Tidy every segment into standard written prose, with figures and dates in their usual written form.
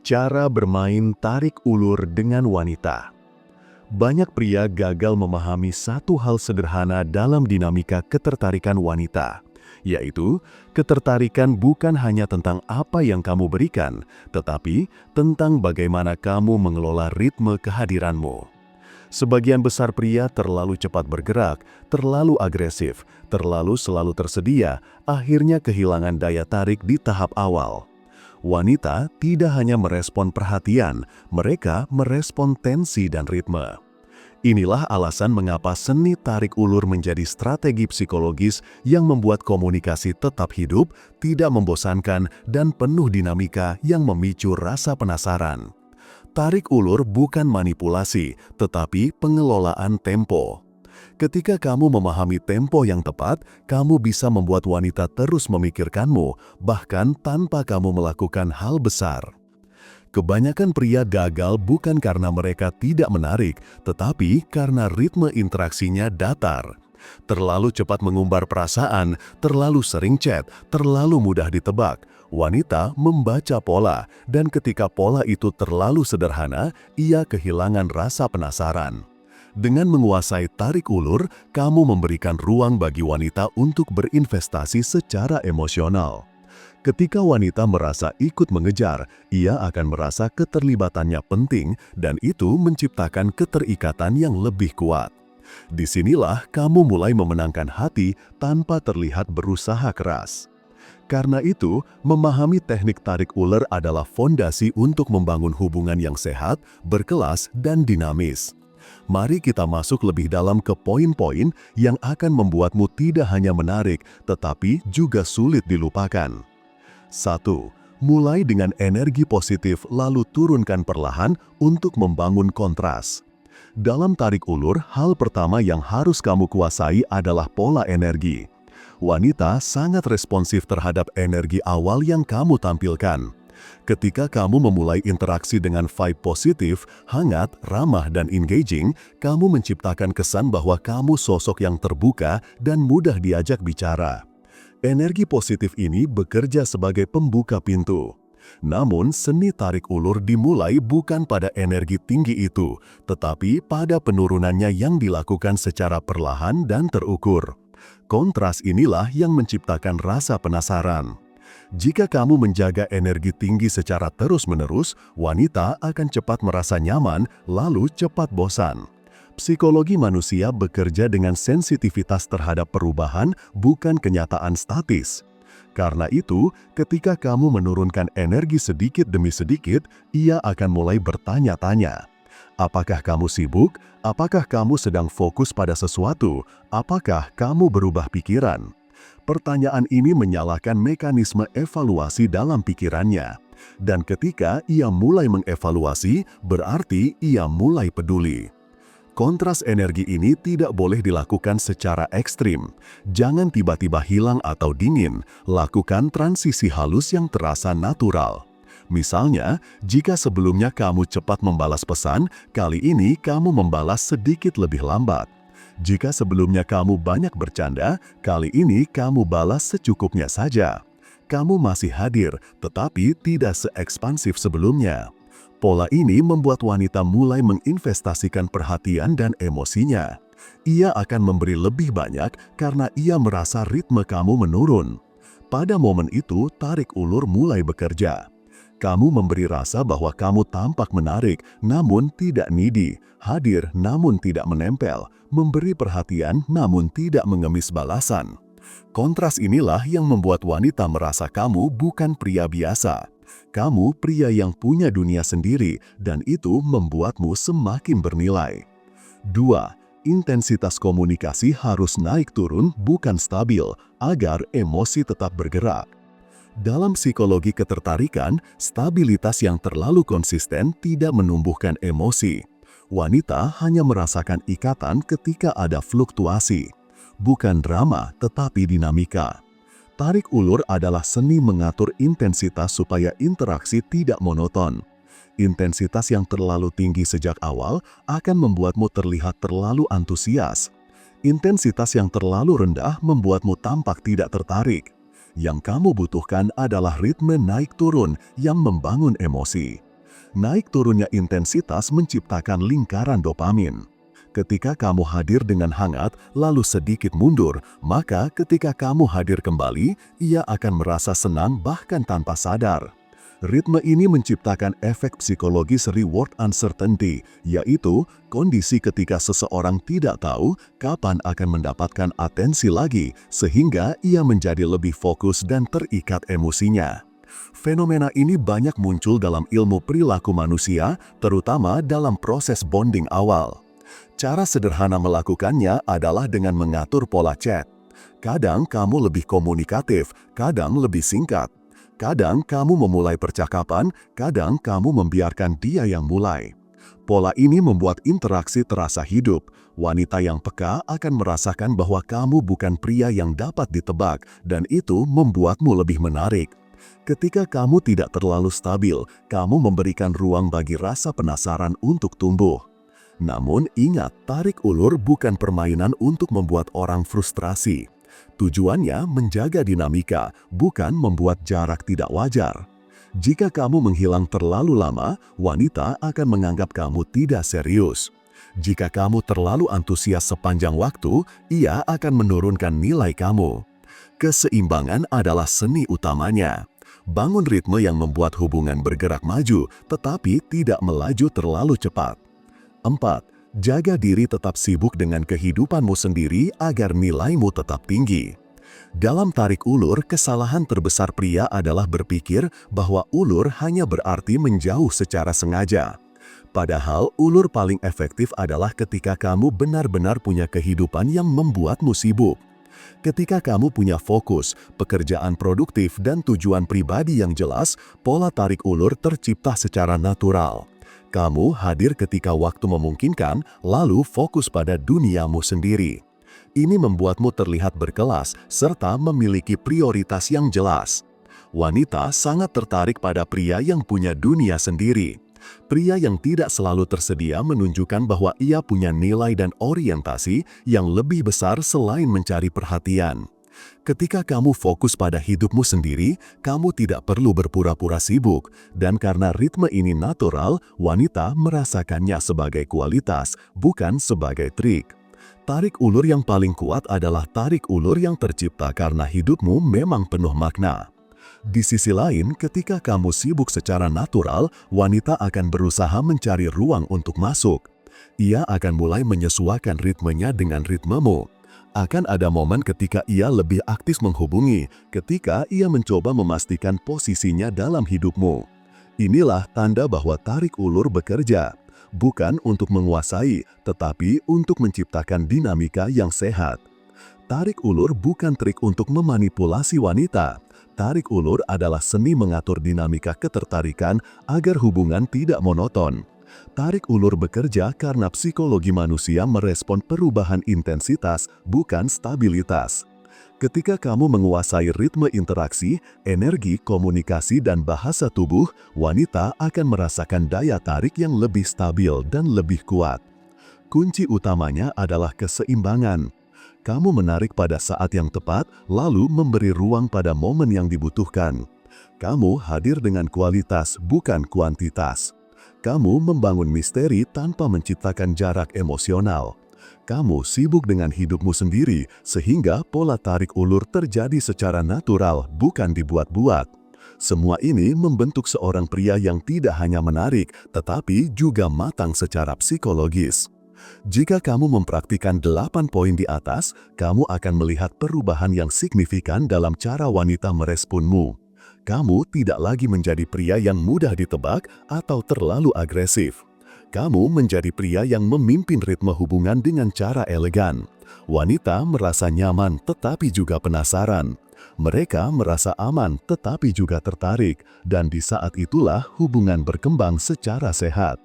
Cara bermain tarik ulur dengan wanita. Banyak pria gagal memahami satu hal sederhana dalam dinamika ketertarikan wanita, yaitu ketertarikan bukan hanya tentang apa yang kamu berikan, tetapi tentang bagaimana kamu mengelola ritme kehadiranmu. Sebagian besar pria terlalu cepat bergerak, terlalu agresif, terlalu selalu tersedia, akhirnya kehilangan daya tarik di tahap awal. Wanita tidak hanya merespon perhatian, mereka merespon tensi dan ritme. Inilah alasan mengapa seni tarik ulur menjadi strategi psikologis yang membuat komunikasi tetap hidup, tidak membosankan, dan penuh dinamika yang memicu rasa penasaran. Tarik ulur bukan manipulasi, tetapi pengelolaan tempo. Ketika kamu memahami tempo yang tepat, kamu bisa membuat wanita terus memikirkanmu, bahkan tanpa kamu melakukan hal besar. Kebanyakan pria gagal bukan karena mereka tidak menarik, tetapi karena ritme interaksinya datar. Terlalu cepat mengumbar perasaan, terlalu sering chat, terlalu mudah ditebak. Wanita membaca pola, dan ketika pola itu terlalu sederhana, ia kehilangan rasa penasaran. Dengan menguasai tarik ulur, kamu memberikan ruang bagi wanita untuk berinvestasi secara emosional. Ketika wanita merasa ikut mengejar, ia akan merasa keterlibatannya penting dan itu menciptakan keterikatan yang lebih kuat. Disinilah kamu mulai memenangkan hati tanpa terlihat berusaha keras. Karena itu, memahami teknik tarik ulur adalah fondasi untuk membangun hubungan yang sehat, berkelas, dan dinamis. Mari kita masuk lebih dalam ke poin-poin yang akan membuatmu tidak hanya menarik, tetapi juga sulit dilupakan. 1. Mulai dengan energi positif lalu turunkan perlahan untuk membangun kontras. Dalam tarik ulur, hal pertama yang harus kamu kuasai adalah pola energi. Wanita sangat responsif terhadap energi awal yang kamu tampilkan. Ketika kamu memulai interaksi dengan vibe positif, hangat, ramah, dan engaging, kamu menciptakan kesan bahwa kamu sosok yang terbuka dan mudah diajak bicara. Energi positif ini bekerja sebagai pembuka pintu. Namun, seni tarik ulur dimulai bukan pada energi tinggi itu, tetapi pada penurunannya yang dilakukan secara perlahan dan terukur. Kontras inilah yang menciptakan rasa penasaran. Jika kamu menjaga energi tinggi secara terus-menerus, wanita akan cepat merasa nyaman, lalu cepat bosan. Psikologi manusia bekerja dengan sensitivitas terhadap perubahan, bukan kenyataan statis. Karena itu, ketika kamu menurunkan energi sedikit demi sedikit, ia akan mulai bertanya-tanya. Apakah kamu sibuk? Apakah kamu sedang fokus pada sesuatu? Apakah kamu berubah pikiran? Pertanyaan ini menyalakan mekanisme evaluasi dalam pikirannya. Dan ketika ia mulai mengevaluasi, berarti ia mulai peduli. Kontras energi ini tidak boleh dilakukan secara ekstrim. Jangan tiba-tiba hilang atau dingin. Lakukan transisi halus yang terasa natural. Misalnya, jika sebelumnya kamu cepat membalas pesan, kali ini kamu membalas sedikit lebih lambat. Jika sebelumnya kamu banyak bercanda, kali ini kamu balas secukupnya saja. Kamu masih hadir, tetapi tidak seekspansif sebelumnya. Pola ini membuat wanita mulai menginvestasikan perhatian dan emosinya. Ia akan memberi lebih banyak karena ia merasa ritme kamu menurun. Pada momen itu, tarik ulur mulai bekerja. Kamu memberi rasa bahwa kamu tampak menarik, namun tidak needy, hadir namun tidak menempel, memberi perhatian namun tidak mengemis balasan. Kontras inilah yang membuat wanita merasa kamu bukan pria biasa. Kamu pria yang punya dunia sendiri dan itu membuatmu semakin bernilai. 2. Intensitas komunikasi harus naik turun bukan stabil agar emosi tetap bergerak. Dalam psikologi ketertarikan, stabilitas yang terlalu konsisten tidak menumbuhkan emosi. Wanita hanya merasakan ikatan ketika ada fluktuasi. Bukan drama, tetapi dinamika. Tarik ulur adalah seni mengatur intensitas supaya interaksi tidak monoton. Intensitas yang terlalu tinggi sejak awal akan membuatmu terlihat terlalu antusias. Intensitas yang terlalu rendah membuatmu tampak tidak tertarik. Yang kamu butuhkan adalah ritme naik turun yang membangun emosi. Naik turunnya intensitas menciptakan lingkaran dopamin. Ketika kamu hadir dengan hangat, lalu sedikit mundur, maka ketika kamu hadir kembali, ia akan merasa senang bahkan tanpa sadar. Ritme ini menciptakan efek psikologis reward uncertainty, yaitu kondisi ketika seseorang tidak tahu kapan akan mendapatkan atensi lagi, sehingga ia menjadi lebih fokus dan terikat emosinya. Fenomena ini banyak muncul dalam ilmu perilaku manusia, terutama dalam proses bonding awal. Cara sederhana melakukannya adalah dengan mengatur pola chat. Kadang kamu lebih komunikatif, kadang lebih singkat. Kadang kamu memulai percakapan, kadang kamu membiarkan dia yang mulai. Pola ini membuat interaksi terasa hidup. Wanita yang peka akan merasakan bahwa kamu bukan pria yang dapat ditebak, dan itu membuatmu lebih menarik. Ketika kamu tidak terlalu stabil, kamu memberikan ruang bagi rasa penasaran untuk tumbuh. Namun ingat, tarik ulur bukan permainan untuk membuat orang frustrasi. Tujuannya menjaga dinamika, bukan membuat jarak tidak wajar. Jika kamu menghilang terlalu lama, wanita akan menganggap kamu tidak serius. Jika kamu terlalu antusias sepanjang waktu, ia akan menurunkan nilai kamu. Keseimbangan adalah seni utamanya. Bangun ritme yang membuat hubungan bergerak maju, tetapi tidak melaju terlalu cepat. 4. Jaga diri tetap sibuk dengan kehidupanmu sendiri agar nilaimu tetap tinggi. Dalam tarik ulur, kesalahan terbesar pria adalah berpikir bahwa ulur hanya berarti menjauh secara sengaja. Padahal ulur paling efektif adalah ketika kamu benar-benar punya kehidupan yang membuatmu sibuk. Ketika kamu punya fokus, pekerjaan produktif, dan tujuan pribadi yang jelas, pola tarik ulur tercipta secara natural. Kamu hadir ketika waktu memungkinkan, lalu fokus pada duniamu sendiri. Ini membuatmu terlihat berkelas serta memiliki prioritas yang jelas. Wanita sangat tertarik pada pria yang punya dunia sendiri. Pria yang tidak selalu tersedia menunjukkan bahwa ia punya nilai dan orientasi yang lebih besar selain mencari perhatian. Ketika kamu fokus pada hidupmu sendiri, kamu tidak perlu berpura-pura sibuk, dan karena ritme ini natural, wanita merasakannya sebagai kualitas, bukan sebagai trik. Tarik ulur yang paling kuat adalah tarik ulur yang tercipta karena hidupmu memang penuh makna. Di sisi lain, ketika kamu sibuk secara natural, wanita akan berusaha mencari ruang untuk masuk. Ia akan mulai menyesuaikan ritmenya dengan ritmemu. Akan ada momen ketika ia lebih aktif menghubungi, ketika ia mencoba memastikan posisinya dalam hidupmu. Inilah tanda bahwa tarik ulur bekerja, bukan untuk menguasai, tetapi untuk menciptakan dinamika yang sehat. Tarik ulur bukan trik untuk memanipulasi wanita. Tarik ulur adalah seni mengatur dinamika ketertarikan agar hubungan tidak monoton. Tarik ulur bekerja karena psikologi manusia merespon perubahan intensitas, bukan stabilitas. Ketika kamu menguasai ritme interaksi, energi, komunikasi, dan bahasa tubuh, wanita akan merasakan daya tarik yang lebih stabil dan lebih kuat. Kunci utamanya adalah keseimbangan. Kamu menarik pada saat yang tepat, lalu memberi ruang pada momen yang dibutuhkan. Kamu hadir dengan kualitas, bukan kuantitas. Kamu membangun misteri tanpa menciptakan jarak emosional. Kamu sibuk dengan hidupmu sendiri, sehingga pola tarik ulur terjadi secara natural, bukan dibuat-buat. Semua ini membentuk seorang pria yang tidak hanya menarik, tetapi juga matang secara psikologis. Jika kamu mempraktikkan 8 poin di atas, kamu akan melihat perubahan yang signifikan dalam cara wanita meresponmu. Kamu tidak lagi menjadi pria yang mudah ditebak atau terlalu agresif. Kamu menjadi pria yang memimpin ritme hubungan dengan cara elegan. Wanita merasa nyaman tetapi juga penasaran. Mereka merasa aman tetapi juga tertarik, dan di saat itulah hubungan berkembang secara sehat.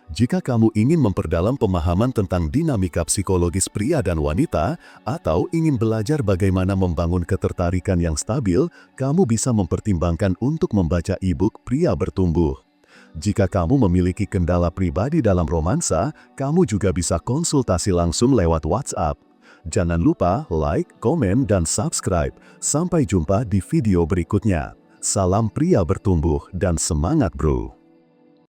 Jika kamu ingin memperdalam pemahaman tentang dinamika psikologis pria dan wanita, atau ingin belajar bagaimana membangun ketertarikan yang stabil, kamu bisa mempertimbangkan untuk membaca e-book Pria Bertumbuh. Jika kamu memiliki kendala pribadi dalam romansa, kamu juga bisa konsultasi langsung lewat WhatsApp. Jangan lupa like, komen, dan subscribe. Sampai jumpa di video berikutnya. Salam pria bertumbuh dan semangat bro!